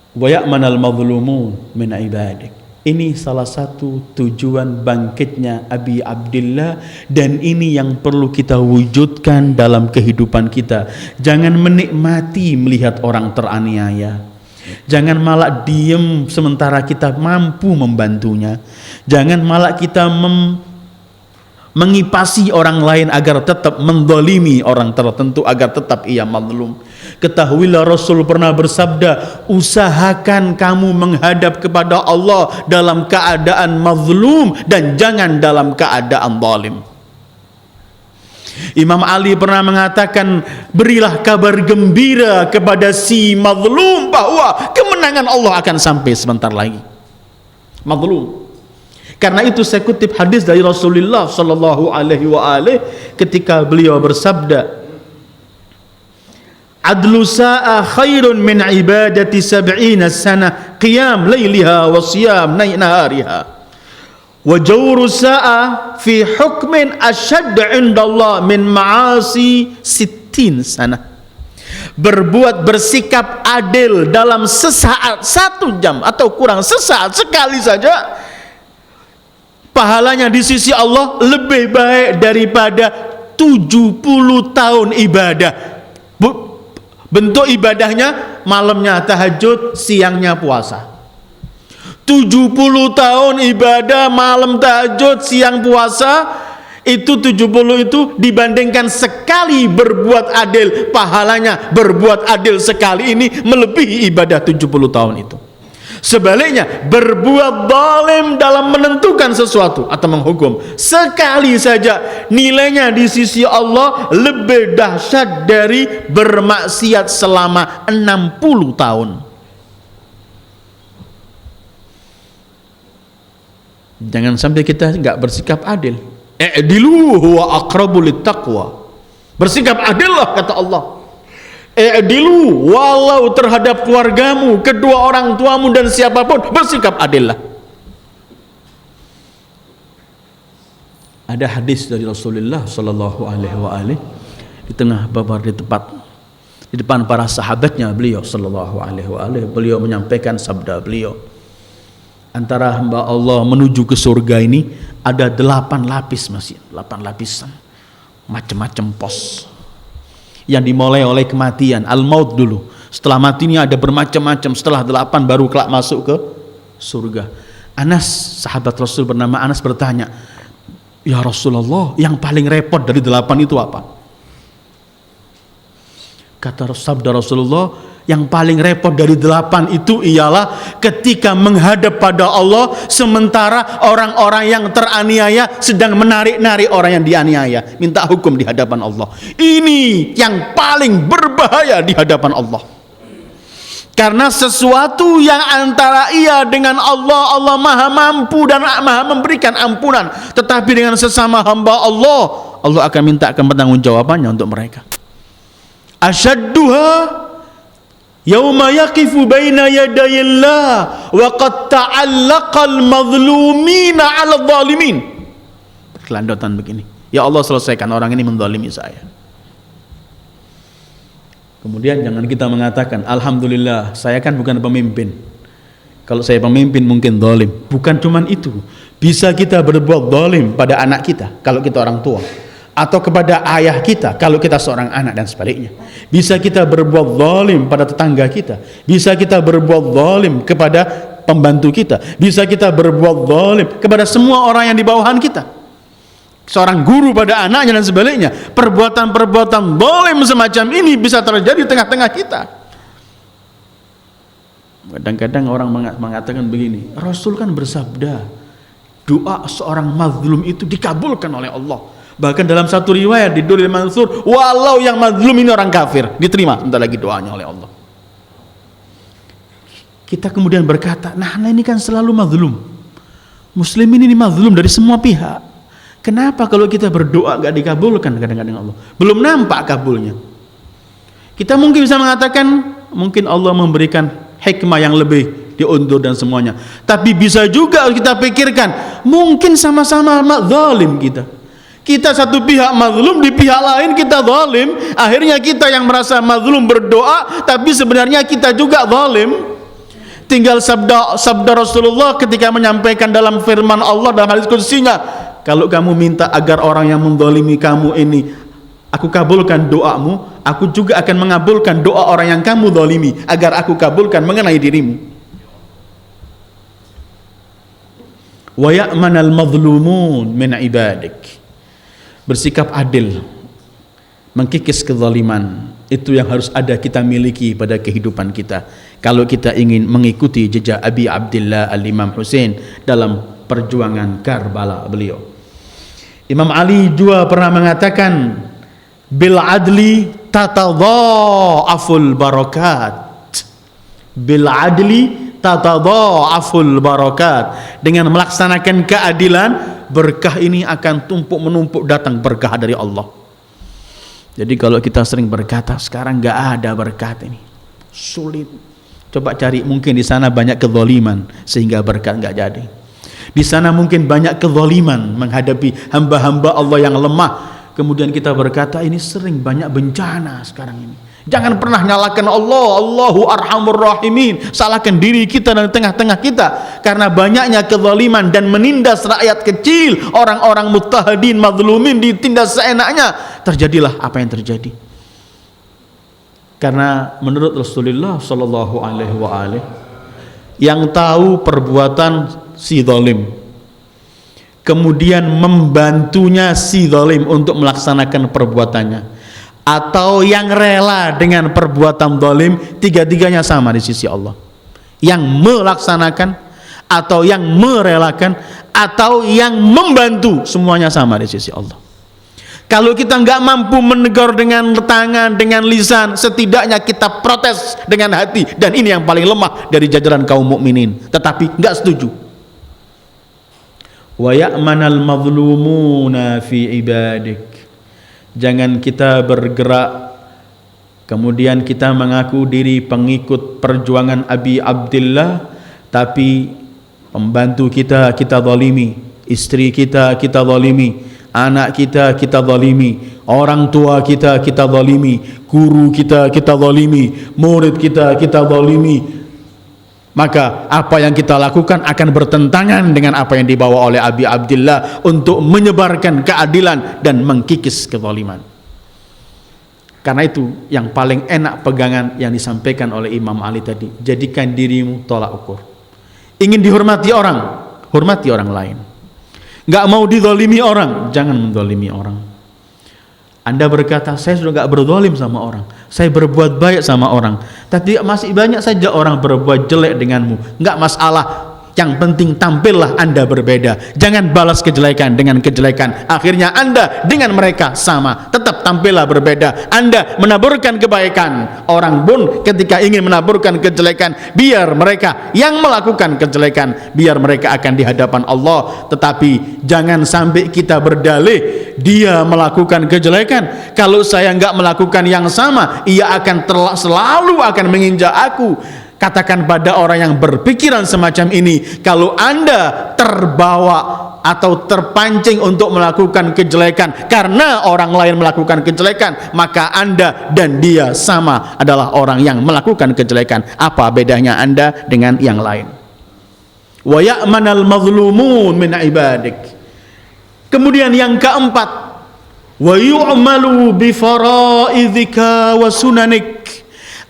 Wa ya'manal mazlumun min ibadik. Ini salah satu tujuan bangkitnya Abi Abdillah, dan ini yang perlu kita wujudkan dalam kehidupan kita. Jangan menikmati melihat orang teraniaya. Jangan malah diem sementara kita mampu membantunya. Jangan malah kita mengipasi orang lain agar tetap menzalimi orang tertentu, agar tetap ia mazlum. Ketahuilah Rasul pernah bersabda, usahakan kamu menghadap kepada Allah dalam keadaan mazlum dan jangan dalam keadaan zalim. Imam Ali pernah mengatakan, berilah kabar gembira kepada si mazlum bahwa kemenangan Allah akan sampai sebentar lagi. Mazlum. Karena itu saya kutip hadis dari Rasulullah sallallahu alaihi wa alihi ketika beliau bersabda, adlu sa'a khairun min ibadati sab'ina sana qiyam layliha wa siyam nahariha wa jawru sa'a fi hukmin ashad indallah min ma'asi 60 sana. Berbuat bersikap adil dalam sesaat, 1 jam atau kurang sesaat sekali saja, pahalanya di sisi Allah lebih baik daripada 70 tahun ibadah. Bentuk ibadahnya malamnya tahajud, siangnya puasa. 70 tahun ibadah, malam tahajud, siang puasa, itu 70 itu dibandingkan sekali berbuat adil, pahalanya berbuat adil sekali ini melebihi ibadah 70 tahun itu. Sebaliknya, berbuat zalim dalam menentukan sesuatu atau menghukum sekali saja, nilainya di sisi Allah lebih dahsyat dari bermaksiat selama 60 tahun. Jangan sampai kita nggak bersikap adil. I'dilu huwa aqrabu littaqwa. Bersikap adillah, kata Allah. I'dilu, walau terhadap keluargamu, kedua orang tuamu dan siapapun, bersikap adillah. Ada hadis dari Rasulullah sallallahu alaihi wasallam di tengah babar di depan para sahabatnya beliau sallallahu alaihi wasallam, beliau menyampaikan sabda beliau, antara hamba Allah menuju ke surga ini ada 8 lapis, masih 8 lapisan, macam-macam pos yang dimulai oleh kematian, al-maut dulu. Setelah mati ini ada bermacam-macam, setelah 8 baru kelak masuk ke surga. Anas, sahabat Rasul bernama Anas bertanya, ya Rasulullah, yang paling repot dari 8 itu apa? Kata sabda Rasulullah, yang paling repot dari 8 itu ialah ketika menghadap pada Allah sementara orang-orang yang teraniaya sedang menarik-narik orang yang dianiaya, minta hukum di hadapan Allah. Ini yang paling berbahaya di hadapan Allah. Karena sesuatu yang antara ia dengan Allah, Allah maha mampu dan maha memberikan ampunan. Tetapi dengan sesama hamba Allah, Allah akan mintakan pertanggungjawabannya untuk mereka. Asyadduha yauma yaqifu baina yadayillah wa qad ta'allaqal mazlumina 'ala zalimin. Kelandotan begini, ya Allah, selesaikan orang ini menzalimi saya. Kemudian jangan kita mengatakan, alhamdulillah saya kan bukan pemimpin, kalau saya pemimpin mungkin zalim. Bukan cuman itu, bisa kita berbuat zalim pada anak kita kalau kita orang tua, atau kepada ayah kita kalau kita seorang anak, dan sebaliknya. Bisa kita berbuat zalim pada tetangga kita, bisa kita berbuat zalim kepada pembantu kita, bisa kita berbuat zalim kepada semua orang yang di bawahan kita, seorang guru pada anaknya dan sebaliknya. Perbuatan-perbuatan zalim semacam ini bisa terjadi di tengah-tengah kita. Kadang-kadang orang mengatakan begini, Rasul kan bersabda doa seorang mazlum itu dikabulkan oleh Allah. Bahkan dalam satu riwayat di Durrul Mansur, walau yang mazlum ini orang kafir, diterima sebentar lagi doanya oleh Allah. Kita kemudian berkata, nah ini kan selalu mazlum, muslimin ini mazlum dari semua pihak. Kenapa kalau kita berdoa gak dikabulkan kadang-kadang Allah? Belum nampak kabulnya. Kita mungkin bisa mengatakan, mungkin Allah memberikan hikmah yang lebih, diundur dan semuanya. Tapi bisa juga kita pikirkan, mungkin sama-sama zalim kita. Kita satu pihak mazlum, di pihak lain kita zalim. Akhirnya kita yang merasa mazlum berdoa, tapi sebenarnya kita juga zalim. Tinggal sabda Rasulullah ketika menyampaikan dalam firman Allah dalam hadis qudsinya, kalau kamu minta agar orang yang menzalimi kamu ini aku kabulkan doamu, aku juga akan mengabulkan doa orang yang kamu zalimi agar aku kabulkan mengenai dirimu. Wa ya'manal mazlumun min ibadik. Bersikap adil, mengkikis kezaliman, itu yang harus ada kita miliki pada kehidupan kita kalau kita ingin mengikuti jejak Abi Abdillah Al-Imam Husain dalam perjuangan Karbala beliau. Imam Ali juga pernah mengatakan, bil adli tatadha'aful barakat. Bil adli tatadha'aful barakat. Dengan melaksanakan keadilan, berkah ini akan tumpuk menumpuk datang berkah dari Allah. Jadi kalau kita sering berkata sekarang nggak ada berkat ini, sulit. Coba cari, mungkin di sana banyak kezaliman sehingga berkat nggak jadi. Di sana mungkin banyak kezaliman menghadapi hamba-hamba Allah yang lemah. Kemudian kita berkata ini sering banyak bencana sekarang ini. Jangan pernah nyalakan Allah, Allahu Arhamur Rahimin, salahkan diri kita dan tengah-tengah kita karena banyaknya kezaliman dan menindas rakyat kecil, orang-orang muttahidin, mazlumin ditindas seenaknya. Terjadilah apa yang terjadi. Karena menurut Rasulullah sallallahu alaihi wasallam, yang tahu perbuatan si zalim kemudian membantunya si zalim untuk melaksanakan perbuatannya, atau yang rela dengan perbuatan zalim, tiga-tiganya sama di sisi Allah. Yang melaksanakan, atau yang merelakan, atau yang membantu, semuanya sama di sisi Allah. Kalau kita nggak mampu menegur dengan tangan, dengan lisan, setidaknya kita protes dengan hati, dan ini yang paling lemah dari jajaran kaum mukminin. Tetapi nggak setuju. Wa ya'manal mazlumuna fi ibadik. Jangan kita bergerak kemudian kita mengaku diri pengikut perjuangan Abi Abdillah, tapi pembantu kita zalimi, istri kita zalimi, anak kita zalimi, orang tua kita zalimi, guru kita zalimi, murid kita zalimi. Maka apa yang kita lakukan akan bertentangan dengan apa yang dibawa oleh Abi Abdillah untuk menyebarkan keadilan dan mengkikis kezaliman. Karena itu yang paling enak pegangan yang disampaikan oleh Imam Ali tadi, jadikan dirimu tolak ukur. Ingin dihormati orang, hormati orang lain. Nggak mau dizalimi orang, jangan menzalimi orang. Anda berkata, saya sudah nggak berzalim sama orang, saya berbuat baik sama orang, tapi masih banyak saja orang berbuat jelek denganmu. Nggak masalah, yang penting tampillah Anda berbeda. Jangan balas kejelekan dengan kejelekan, akhirnya Anda dengan mereka sama. Tetap tampillah berbeda. Anda menaburkan kebaikan, orang pun ketika ingin menaburkan kejelekan, biar mereka yang melakukan kejelekan, biar mereka akan di hadapan Allah. Tetapi jangan sampai kita berdalih, dia melakukan kejelekan, kalau saya nggak melakukan yang sama, ia akan selalu akan menginjak aku. Katakan pada orang yang berpikiran semacam ini, kalau Anda terbawa atau terpancing untuk melakukan kejelekan karena orang lain melakukan kejelekan, maka Anda dan dia sama, adalah orang yang melakukan kejelekan. Apa bedanya Anda dengan yang lain? Wa ya'manal mazlumun min ibadik. Kemudian yang keempat, wa yu'malu bi fara'idzika wa sunanik,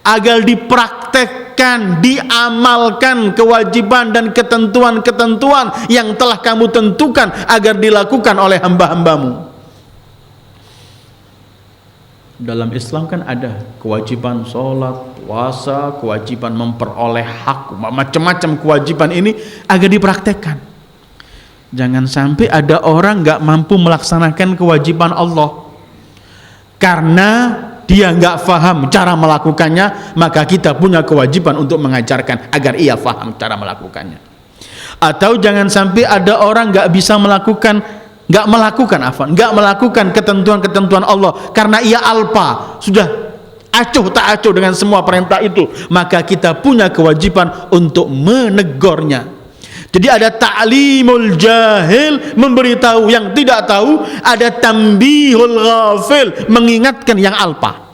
agar dipraktekkan, diamalkan kewajiban dan ketentuan-ketentuan yang telah kamu tentukan agar dilakukan oleh hamba-hambamu. Dalam Islam kan ada kewajiban sholat, puasa, kewajiban memperoleh hak, macam-macam kewajiban ini agar dipraktekkan. Jangan sampai ada orang nggak mampu melaksanakan kewajiban Allah karena dia nggak faham cara melakukannya, maka kita punya kewajiban untuk mengajarkan agar ia faham cara melakukannya. Atau jangan sampai ada orang nggak melakukan ketentuan-ketentuan Allah karena ia alpa, sudah acuh tak acuh dengan semua perintah itu, maka kita punya kewajiban untuk menegurnya. Jadi ada ta'limul jahil, memberitahu yang tidak tahu, ada tambihul ghafil, mengingatkan yang alpa.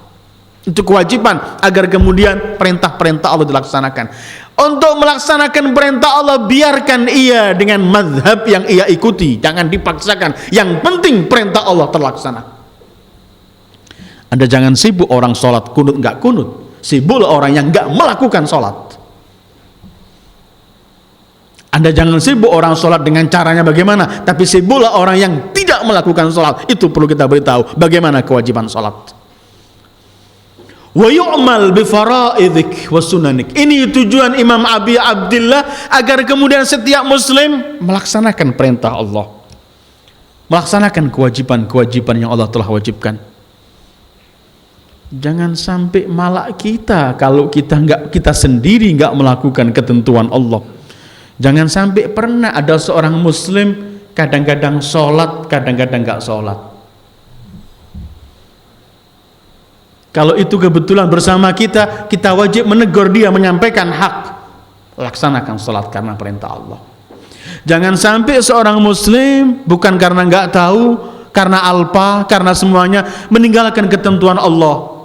Itu kewajiban agar kemudian perintah-perintah Allah dilaksanakan. Untuk melaksanakan perintah Allah, biarkan ia dengan mazhab yang ia ikuti, jangan dipaksakan. Yang penting perintah Allah terlaksana. Anda jangan sibuk orang sholat kunut nggak kunut, sibuklah orang yang nggak melakukan sholat. Anda jangan sibuk orang sholat dengan caranya bagaimana, tapi sibuklah orang yang tidak melakukan sholat. Itu perlu kita beritahu bagaimana kewajiban sholat. Wa yu'mal bi fara'idzik wa sunanik. Ini tujuan Imam Abi Abdillah, agar kemudian setiap muslim melaksanakan perintah Allah, melaksanakan kewajiban-kewajiban yang Allah telah wajibkan. Jangan sampai malak kita kalau kita sendiri nggak melakukan ketentuan Allah. Jangan sampai pernah ada seorang muslim kadang-kadang sholat, kadang-kadang nggak sholat. Kalau itu kebetulan bersama kita, kita wajib menegur dia, menyampaikan hak. Laksanakan sholat karena perintah Allah. Jangan sampai seorang muslim bukan karena nggak tahu, karena alpa, karena semuanya meninggalkan ketentuan Allah.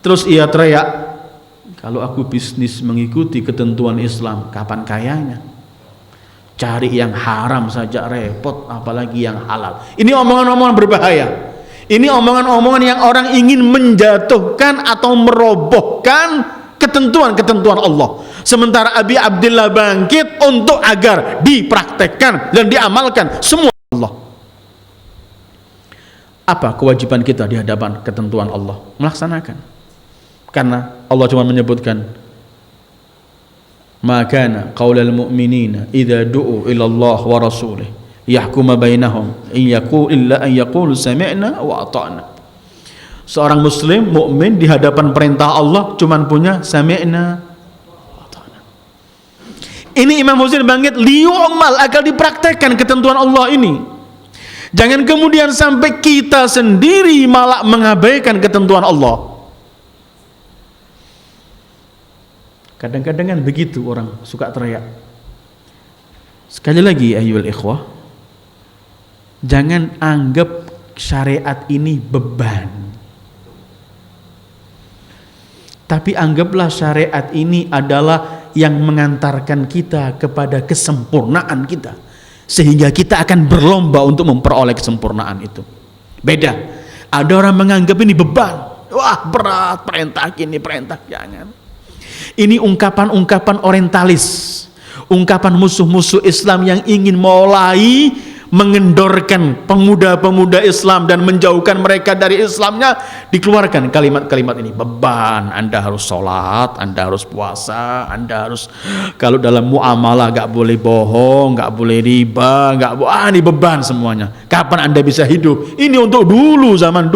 Terus ia teriak, kalau aku bisnis mengikuti ketentuan Islam, kapan kayanya? Cari yang haram saja repot, apalagi yang halal. Ini omongan-omongan berbahaya. Ini omongan-omongan yang orang ingin menjatuhkan atau merobohkan ketentuan-ketentuan Allah. Sementara Abi Abdillah bangkit untuk agar dipraktekkan dan diamalkan semua Allah. Apa kewajiban kita di hadapan ketentuan Allah? Melaksanakan. Karena Allah cuma menyebutkan, "Maka qaulal mu'minina idza du'u ila Allah wa rasulih yahkuma bainahum illa an yaqulu sami'na wa ata'na." Seorang muslim mukmin di hadapan perintah Allah cuman punya sami'na wa ata'na. Ini Imam Husain bangkit liyu'mal, agar dipraktekkan ketentuan Allah ini. Jangan kemudian sampai kita sendiri malah mengabaikan ketentuan Allah. Kadang-kadang kan begitu, orang suka teriak. Sekali lagi ayyuhal ikhwah, jangan anggap syariat ini beban, tapi anggaplah syariat ini adalah yang mengantarkan kita kepada kesempurnaan kita, sehingga kita akan berlomba untuk memperoleh kesempurnaan itu. Beda, ada orang menganggap ini beban, wah berat, perintah gini, perintah jangan. Ini ungkapan-ungkapan orientalis, ungkapan musuh-musuh Islam yang ingin mulai mengendorkan pemuda-pemuda Islam dan menjauhkan mereka dari Islamnya. Dikeluarkan kalimat-kalimat ini, beban, Anda harus sholat, Anda harus puasa, Anda harus, kalau dalam muamalah gak boleh bohong, gak boleh riba, ini beban semuanya. Kapan Anda bisa hidup? Ini untuk dulu, zaman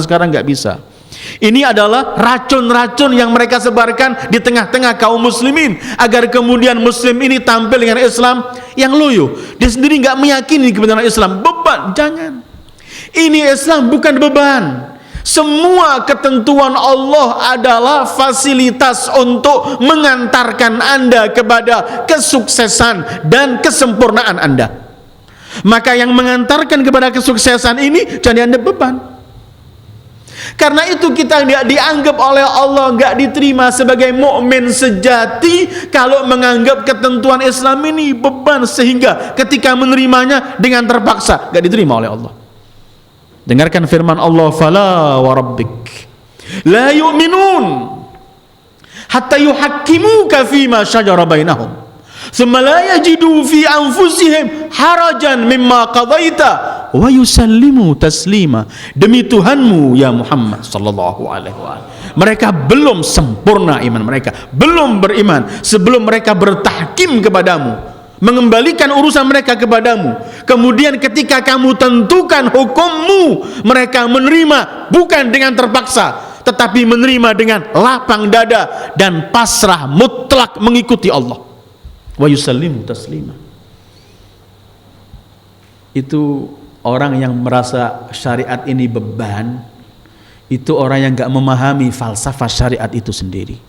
sekarang gak bisa. Ini adalah racun-racun yang mereka sebarkan di tengah-tengah kaum muslimin, agar kemudian muslim ini tampil dengan Islam yang loyo. Dia sendiri nggak meyakini kebenaran Islam. Beban, jangan. Ini Islam bukan beban. Semua ketentuan Allah adalah fasilitas untuk mengantarkan Anda kepada kesuksesan dan kesempurnaan Anda. Maka yang mengantarkan kepada kesuksesan ini jangan dianggap beban. Karena itu kita tidak dianggap oleh Allah, nggak diterima sebagai mukmin sejati kalau menganggap ketentuan Islam ini beban, sehingga ketika menerimanya dengan terpaksa nggak diterima oleh Allah. Dengarkan firman Allah, "Fala wa rabbik la yu'minun hatta yuhakkimuka fima syajara bainahum thumma la yajidu fi anfusihim harajan mimma qadaita wa yusallimu taslima." Demi Tuhanmu ya Muhammad sallallahu alaihi wasallam, mereka belum sempurna iman mereka, belum beriman sebelum mereka bertahkim kepadamu, mengembalikan urusan mereka kepadamu. Kemudian ketika kamu tentukan hukummu, mereka menerima bukan dengan terpaksa, tetapi menerima dengan lapang dada dan pasrah mutlak mengikuti Allah. Wa yusallimu taslima. Itu orang yang merasa syariat ini beban, itu orang yang gak memahami falsafah syariat itu sendiri.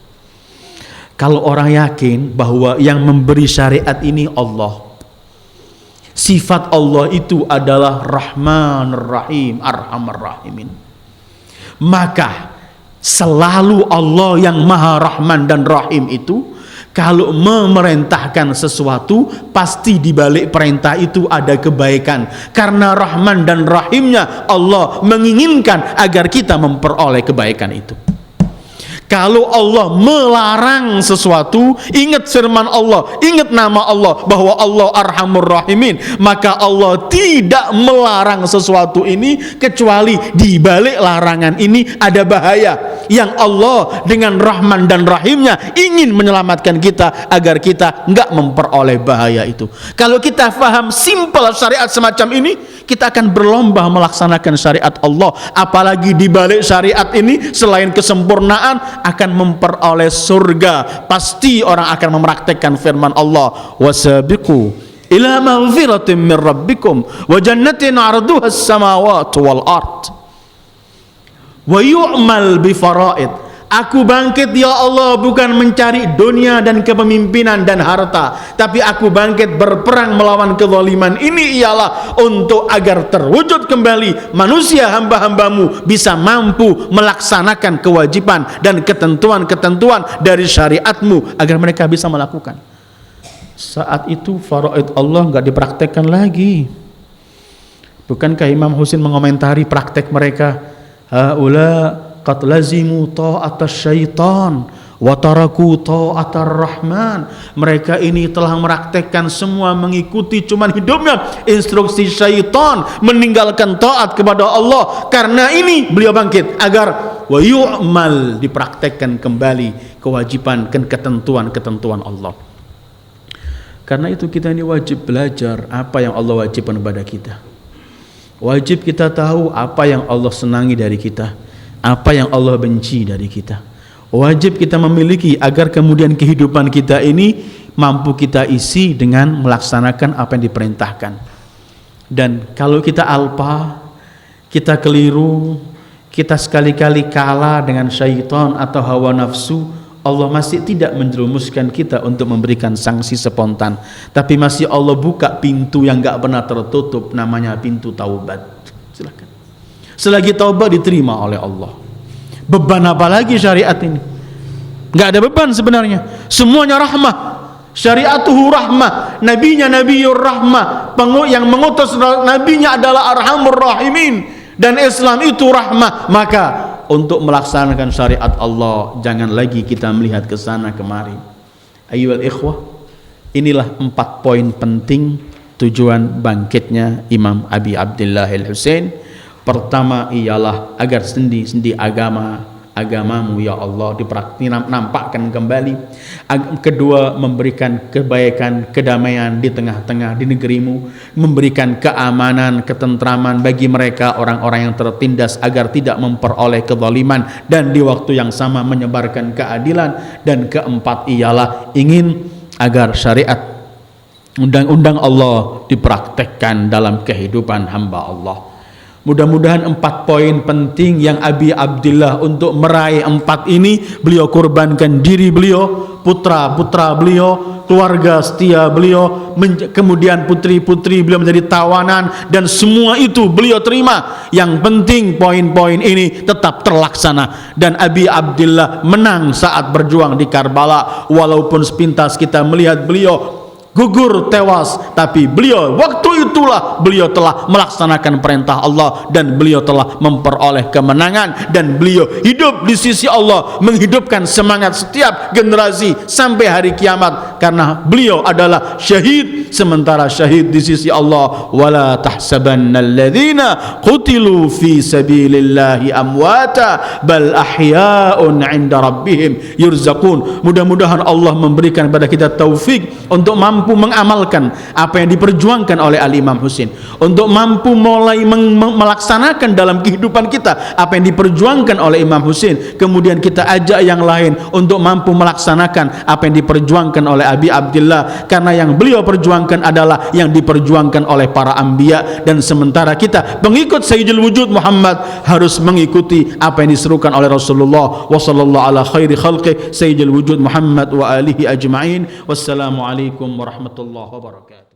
Kalau orang yakin bahwa yang memberi syariat ini Allah, sifat Allah itu adalah Rahman Rahim, Arhamar Rahimin, maka selalu Allah yang Maha Rahman dan Rahim itu kalau memerintahkan sesuatu, pasti di balik perintah itu ada kebaikan. Karena Rahman dan Rahimnya, Allah menginginkan agar kita memperoleh kebaikan itu. Kalau Allah melarang sesuatu, ingat firman Allah, ingat nama Allah, bahwa Allah Arhamur Rahimin, maka Allah tidak melarang sesuatu ini kecuali di balik larangan ini ada bahaya yang Allah dengan Rahman dan Rahimnya ingin menyelamatkan kita agar kita enggak memperoleh bahaya itu. Kalau kita faham simpel syariat semacam ini, kita akan berlomba melaksanakan syariat Allah. Apalagi di balik syariat ini selain kesempurnaan akan memperoleh surga. Pasti orang akan mempraktekkan firman Allah, wasabiqu ila maghfiratin min rabbikum wa jannatin 'arduha as-samawati wal ard wa yu'mal bi faraid Aku bangkit ya Allah bukan mencari dunia dan kepemimpinan dan harta, tapi aku bangkit berperang melawan kezaliman ini ialah untuk agar terwujud kembali manusia hamba-hambamu bisa mampu melaksanakan kewajiban dan ketentuan-ketentuan dari syariatmu agar mereka bisa melakukan. Saat itu faraid Allah enggak dipraktekkan lagi. Bukankah Imam Husain mengomentari praktek mereka? Haula qad lazimu ta'atas syaitan wa taraku ta'atar rahman. Mereka ini telah meraktekkan semua mengikuti cuman hidupnya instruksi syaitan, meninggalkan taat kepada Allah. Karena ini beliau bangkit agar wa yu'mal, dipraktekkan kembali kewajiban dan ketentuan-ketentuan Allah. Karena itu kita ini wajib belajar apa yang Allah wajibkan kepada kita. Wajib kita tahu apa yang Allah senangi dari kita, apa yang Allah benci dari kita. Wajib kita memiliki agar kemudian kehidupan kita ini mampu kita isi dengan melaksanakan apa yang diperintahkan. Dan kalau kita alpa, kita keliru, kita sekali-kali kalah dengan syaitan atau hawa nafsu, Allah masih tidak menjerumuskan kita untuk memberikan sanksi spontan, tapi masih Allah buka pintu yang gak pernah tertutup, namanya pintu taubat. Silakan. Selagi taubat diterima oleh Allah. Beban apa lagi syariat ini? Gak ada beban sebenarnya. Semuanya rahmah. Syariatuhu rahmah. Nabinya Nabiur rahmah. Yang mengutus nabinya adalah arhamur rahimin. Dan Islam itu rahmah. Maka untuk melaksanakan syariat Allah jangan lagi kita melihat ke sana kemari. Ayyuhal ikhwah, inilah 4 poin penting tujuan bangkitnya Imam Abi Abdillah Al-Husain. Pertama ialah agar sendi-sendi agamamu ya Allah nampakkan kembali. Kedua, memberikan kebaikan, kedamaian di tengah-tengah di negerimu, memberikan keamanan, ketentraman bagi mereka orang-orang yang tertindas agar tidak memperoleh kezaliman, dan di waktu yang sama menyebarkan keadilan. Dan keempat ialah ingin agar syariat undang-undang Allah dipraktekkan dalam kehidupan hamba Allah. Mudah-mudahan 4 poin penting yang Abi Abdillah untuk meraih 4 ini, beliau korbankan diri beliau, putra-putra beliau, keluarga setia beliau, kemudian putri-putri beliau menjadi tawanan, dan semua itu beliau terima. Yang penting poin-poin ini tetap terlaksana, dan Abi Abdillah menang saat berjuang di Karbala. Walaupun sepintas kita melihat beliau gugur tewas, tapi beliau waktu itulah beliau telah melaksanakan perintah Allah dan beliau telah memperoleh kemenangan, dan beliau hidup di sisi Allah, menghidupkan semangat setiap generasi sampai hari kiamat, karena beliau adalah syahid. Sementara syahid di sisi Allah, wala tahsabanna alladhina qutilu fi sabilillahi amwata bal ahya'un 'inda rabbihim yurzaqun. Mudah-mudahan Allah memberikan kepada kita taufik untuk mampu mengamalkan apa yang diperjuangkan oleh Al-Imam Husain, untuk mampu mulai melaksanakan dalam kehidupan kita apa yang diperjuangkan oleh Imam Husain. Kemudian kita ajak yang lain untuk mampu melaksanakan apa yang diperjuangkan oleh Abi Abdillah, karena yang beliau perjuangkan adalah yang diperjuangkan oleh para anbiya. Dan sementara kita pengikut Sayyidul Wujud Muhammad harus mengikuti apa yang diserukan oleh Rasulullah wa sallallahu ala khairi khalqi Sayyidul Wujud Muhammad wa alihi ajma'in. Wassalamualaikum warahmatullahi wabarakatuh.